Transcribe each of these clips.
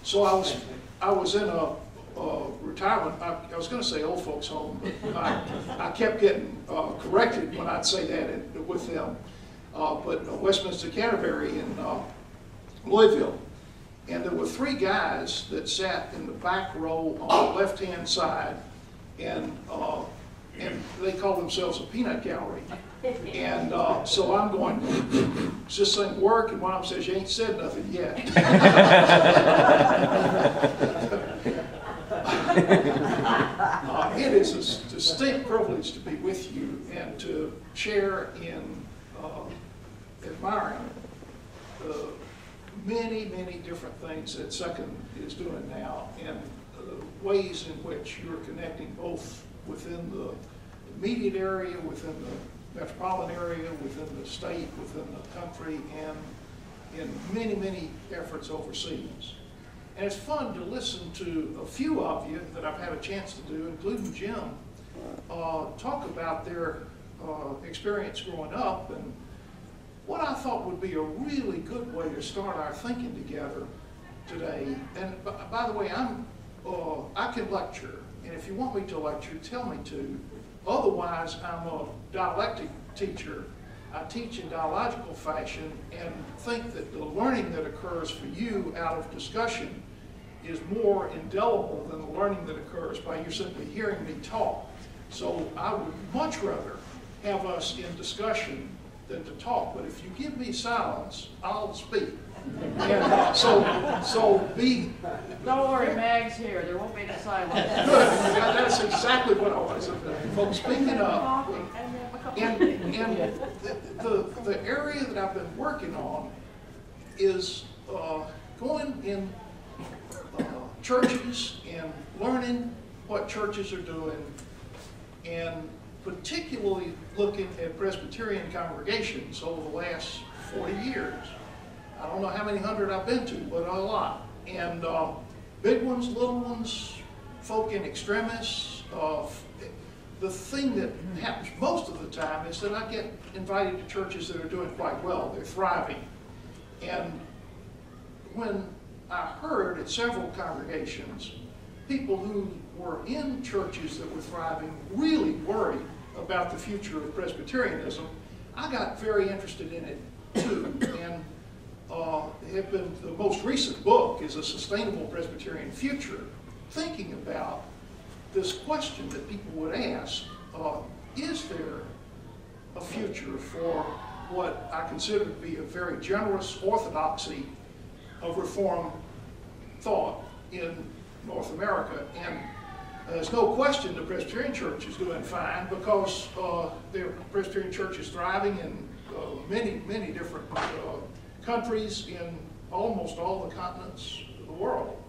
So I was in a retirement, I was going to say old folks home, but I kept getting corrected when I'd say that with them. But Westminster Canterbury in Louisville. And there were 3 guys that sat in the back row on the left-hand side, and they called themselves a peanut gallery. And so I'm going, does this thing work? And one of them says, you ain't said nothing yet. It is a distinct privilege to be with you and to share in admiring the many, many different things that Second is doing now, and the ways in which you're connecting both within the immediate area, within the metropolitan area, within the state, within the country, and in many, many efforts overseas. And it's fun to listen to a few of you that I've had a chance to do, including Jim, talk about their experience growing up, and what I thought would be a really good way to start our thinking together today. And by the way, I can lecture, and if you want me to lecture, tell me to. Otherwise, I'm a dialectic teacher. I teach in dialogical fashion and think that the learning that occurs for you out of discussion is more indelible than the learning that occurs by you simply hearing me talk. So I would much rather have us in discussion than to talk, but if you give me silence, I'll speak. And so be... Don't worry, Mag's here. There won't be any silence. Good. That's exactly what I was. Folks, speaking up. And the area that I've been working on is going in churches and learning what churches are doing, and particularly looking at Presbyterian congregations over the last 40 years. I don't know how many hundred I've been to, but a lot. And big ones, little ones, folk in extremis. The thing that happens most of the time is that I get invited to churches that are doing quite well. They're thriving. And when I heard at several congregations, people who were in churches that were thriving really worried about the future of Presbyterianism, I got very interested in it too. And have been, the most recent book is A Sustainable Presbyterian Future, thinking about this question that people would ask, is there a future for what I consider to be a very generous orthodoxy of Reformed thought in North America? And there's no question the Presbyterian Church is doing fine, because the Presbyterian Church is thriving in many, many different countries in almost all the continents of the world.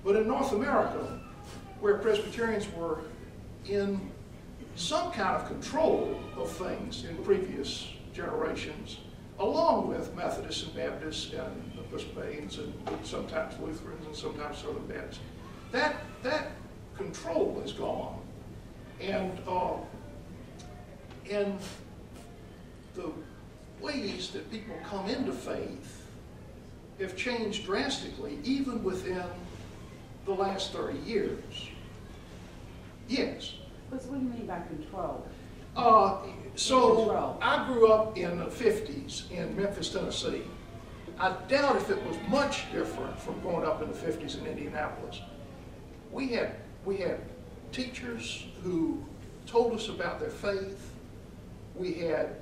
But in North America, where Presbyterians were in some kind of control of things in previous generations, along with Methodists and Baptists and Episcopalians and sometimes Lutherans and sometimes Southern Baptists, that control is gone. And the ways that people come into faith have changed drastically, even within the last 30 years. Yes? What do you mean by control? So I grew up in the 50s in Memphis, Tennessee. I doubt if it was much different from growing up in the 50s in Indianapolis. We had teachers who told us about their faith. We had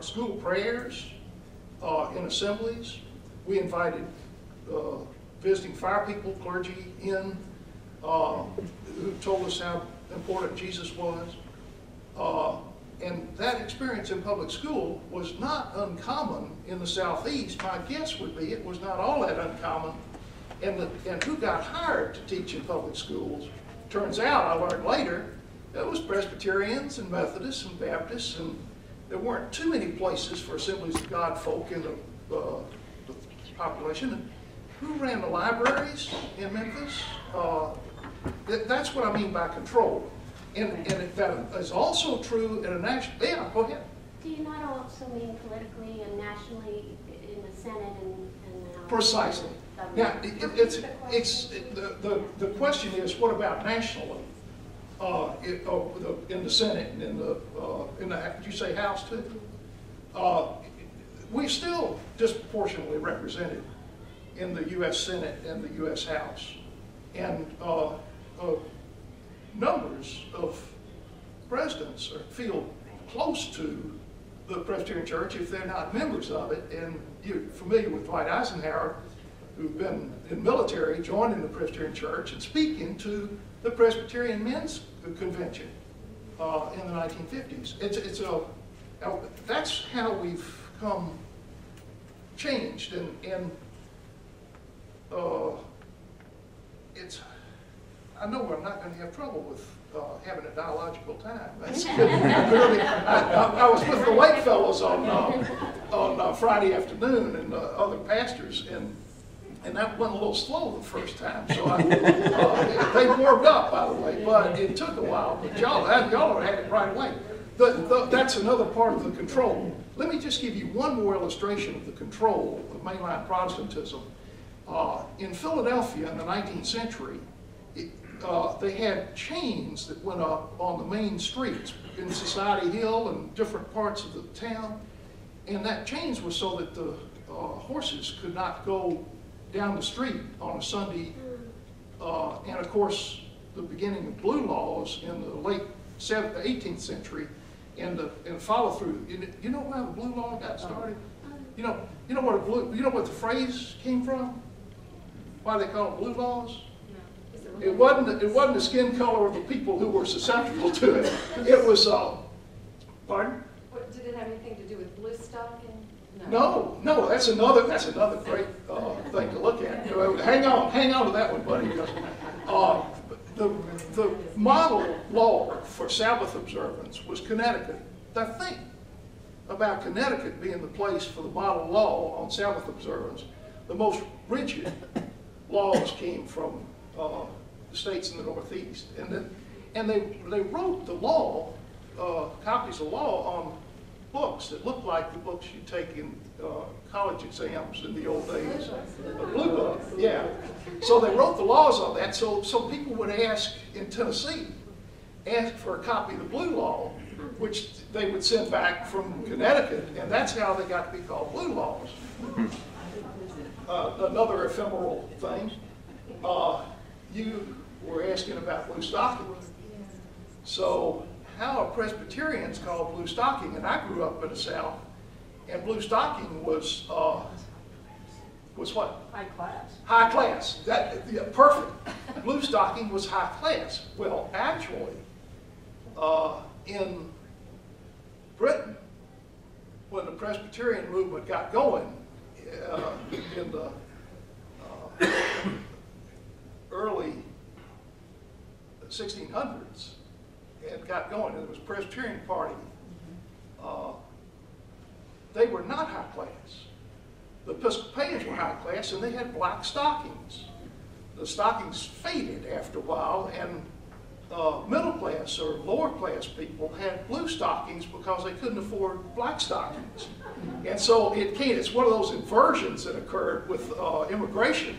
school prayers in assemblies. We invited visiting fire people, clergy in, who told us how important Jesus was. And that experience in public school was not uncommon in the Southeast. My guess would be it was not all that uncommon. And who got hired to teach in public schools? Turns out, I learned later, it was Presbyterians and Methodists and Baptists, and there weren't too many places for Assemblies of God folk in the population. And who ran the libraries in Memphis? That's what I mean by control. And that is also true in a national... Yeah, go ahead. Do you not also mean politically and nationally in the Senate and Precisely. Now, the question is, what about nationally? In the Senate and in the, did you say House too? We're still disproportionately represented in the U.S. Senate and the U.S. House. And numbers of presidents feel close to the Presbyterian Church if they're not members of it. And you're familiar with Dwight Eisenhower, who've been in military, joining the Presbyterian Church and speaking to the Presbyterian Men's Convention in the 1950s. That's how we've changed, and I know I'm not going to have trouble with having a dialogical time. That's good. I was with the Lake Fellows on Friday afternoon and other pastors, and that went a little slow the first time. So they warmed up, by the way, but it took a while. But y'all had it right away. That's another part of the control. Let me just give you one more illustration of the control of mainline Protestantism. In Philadelphia in the 19th century, they had chains that went up on the main streets in Society Hill and different parts of the town. And that chains was so that the horses could not go down the street on a Sunday. And of course, the beginning of blue laws in the late 18th century and follow through. You know how the blue law got started? You know what the phrase came from? Why they call it blue laws? It wasn't the skin color of the people who were susceptible to it. It was, pardon? Did it have anything to do with blue stocking? No, that's another great thing to look at. Hang on to that one, buddy. Because, the model law for Sabbath observance was Connecticut. The thing about Connecticut being the place for the model law on Sabbath observance, the most rigid laws came from the states in the Northeast, and they wrote the law, copies of law on books that looked like the books you take in college exams in the old days. A blue book, yeah. So they wrote the laws on that, so people would ask in Tennessee, ask for a copy of the blue law, which they would send back from Connecticut, and that's how they got to be called blue laws. Another ephemeral thing, you were asking about blue stocking. So how are Presbyterians called blue stocking? And I grew up in the South, and blue stocking was what? High class. High class. Perfect. Blue stocking was high class. Well, actually, in Britain, when the Presbyterian movement got going in the early 1600s, and got going, and it was a Presbyterian party, they were not high class. The Episcopalians were high class, and they had black stockings. The stockings faded after a while, and middle class or lower class people had blue stockings because they couldn't afford black stockings. And so it's one of those inversions that occurred with immigration.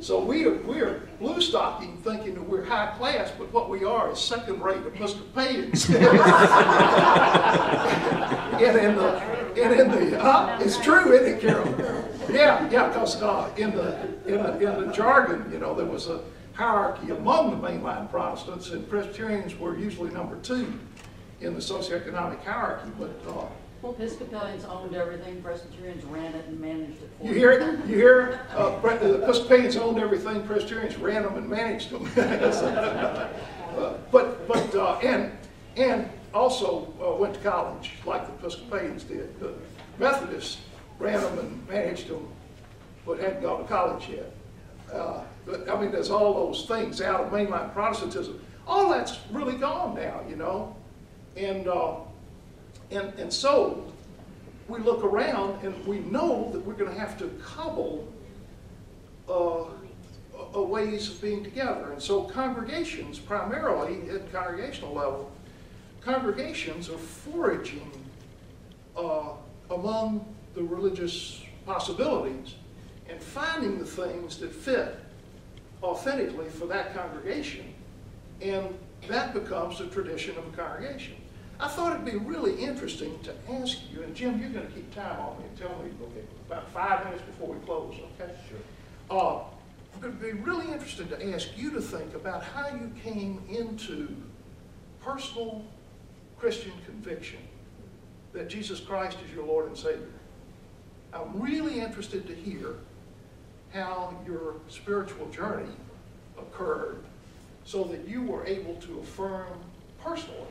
So we are blue stocking thinking that we're high class, but what we are is second-rate Episcopalians. It's true, isn't it, Carol? Yeah, because in the jargon, there was a hierarchy among the mainline Protestants, and Presbyterians were usually number 2 in the socioeconomic hierarchy. But Episcopalians owned everything, Presbyterians ran it and managed it for you hear it? You hear it? The Episcopalians owned everything, Presbyterians ran them and managed them. And also went to college like the Episcopalians did. The Methodists ran them and managed them, but hadn't gone to college yet. But I mean, there's all those things out of mainline Protestantism. All that's really gone now, And so we look around and we know that we're going to have to cobble ways of being together. And so congregations, primarily at congregational level, congregations are foraging among the religious possibilities and finding the things that fit authentically for that congregation, and that becomes the tradition of a congregation. I thought it'd be really interesting to ask you, and Jim, you're going to keep time on me and tell me, okay, about 5 minutes before we close, okay? Sure. It'd be really interesting to ask you to think about how you came into personal Christian conviction that Jesus Christ is your Lord and Savior. I'm really interested to hear how your spiritual journey occurred so that you were able to affirm personally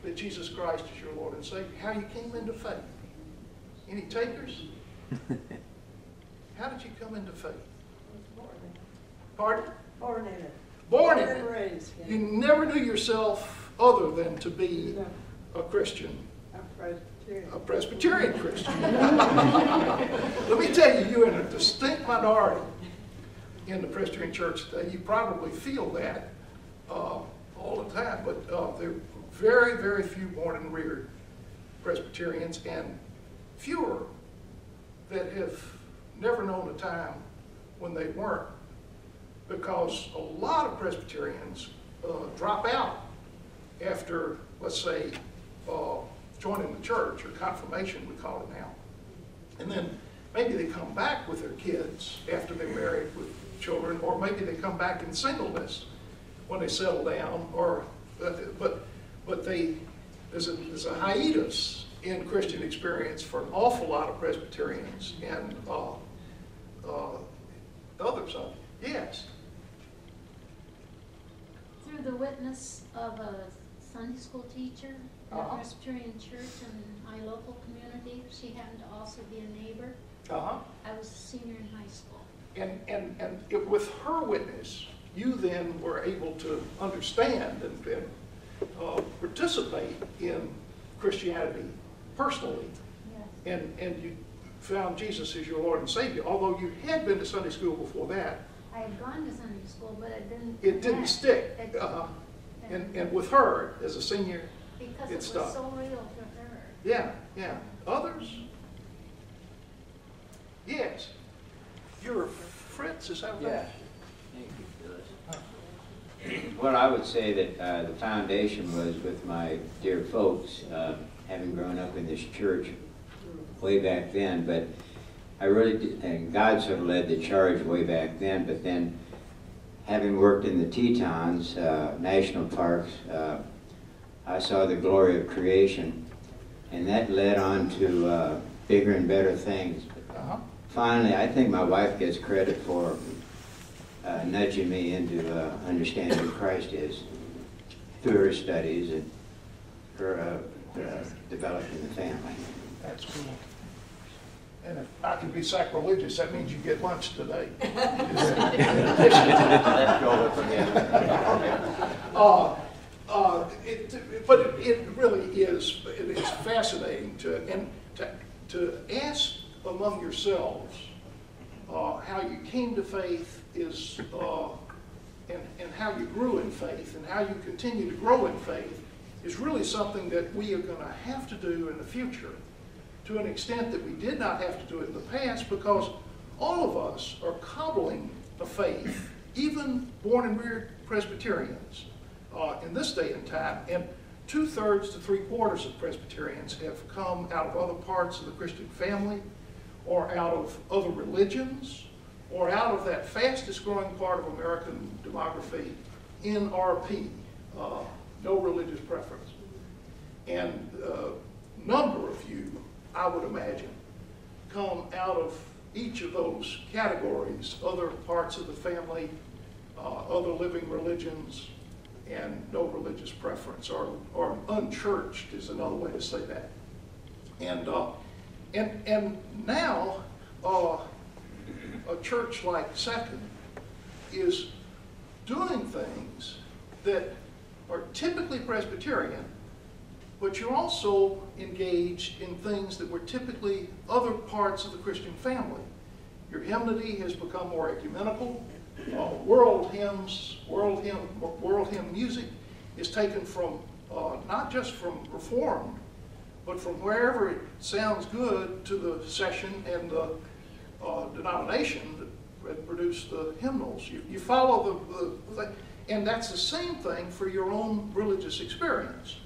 that Jesus Christ is your Lord and Savior. How you came into faith. Any takers? How did you come into faith? Pardon? Born in it. Born in and it. raised. Yeah. You never knew yourself other than to be No, a Christian. I'm Presbyterian. A Presbyterian Christian. Let me tell you, you're in a distinct minority in the Presbyterian Church today. You probably feel that all the time, but there are very, very few born and reared Presbyterians, and fewer that have never known a time when they weren't, because a lot of Presbyterians drop out after, let's say, joining the church, or confirmation we call it now. And then maybe they come back with their kids after they're married with children, or maybe they come back in singleness when they settle down, or but there's a hiatus in Christian experience for an awful lot of Presbyterians, and the other side. Yes. Through the witness of a Sunday school teacher in a Presbyterian church in my local community. She happened to also be a neighbor. I was a senior in high school. And with her witness, you then were able to understand and participate in Christianity personally. Yes. And you found Jesus as your Lord and Savior, although you had been to Sunday school before that. I had gone to Sunday school, but it didn't. It didn't stick. And with her, as a senior, because it it was stuck. so real to her. Yeah, yeah. Others? Yes. You're Fritz, is that right? Yeah. Thank you, Phyllis. Well, I would say that the foundation was with my dear folks, having grown up in this church way back then, but I really did, and God sort of led the charge way back then, but then having worked in the Tetons, national parks, I saw the glory of creation, and that led on to bigger and better things. Finally, I think my wife gets credit for nudging me into understanding who Christ is through her studies and her developing the family. That's cool. And if I can be sacrilegious, that means you get lunch today. But it really is, it is fascinating to ask among yourselves how you came to faith is, and how you grew in faith and how you continue to grow in faith is really something that we are going to have to do in the future, to an extent that we did not have to do it in the past, because all of us are cobbling the faith, even born and reared Presbyterians in this day and time. And 2/3 to 3/4 of Presbyterians have come out of other parts of the Christian family, or out of other religions, or out of that fastest growing part of American demography, NRP, no religious preference. And a number of you, I would imagine, come out of each of those categories, other parts of the family, other living religions, and no religious preference, or unchurched is another way to say that. And now, a church like Second is doing things that are typically Presbyterian, but you're also engaged in things that were typically other parts of the Christian family. Your hymnody has become more ecumenical. World hymn music is taken from, not just from Reformed, but from wherever it sounds good to the session and the denomination that produced the hymnals. You follow the thing, and that's the same thing for your own religious experience.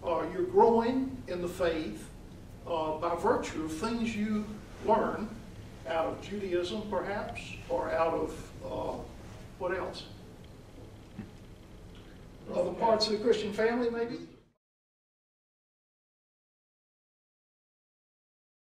You're growing in the faith by virtue of things you learn out of Judaism, perhaps, or out of what else? Other parts of the Christian family, maybe?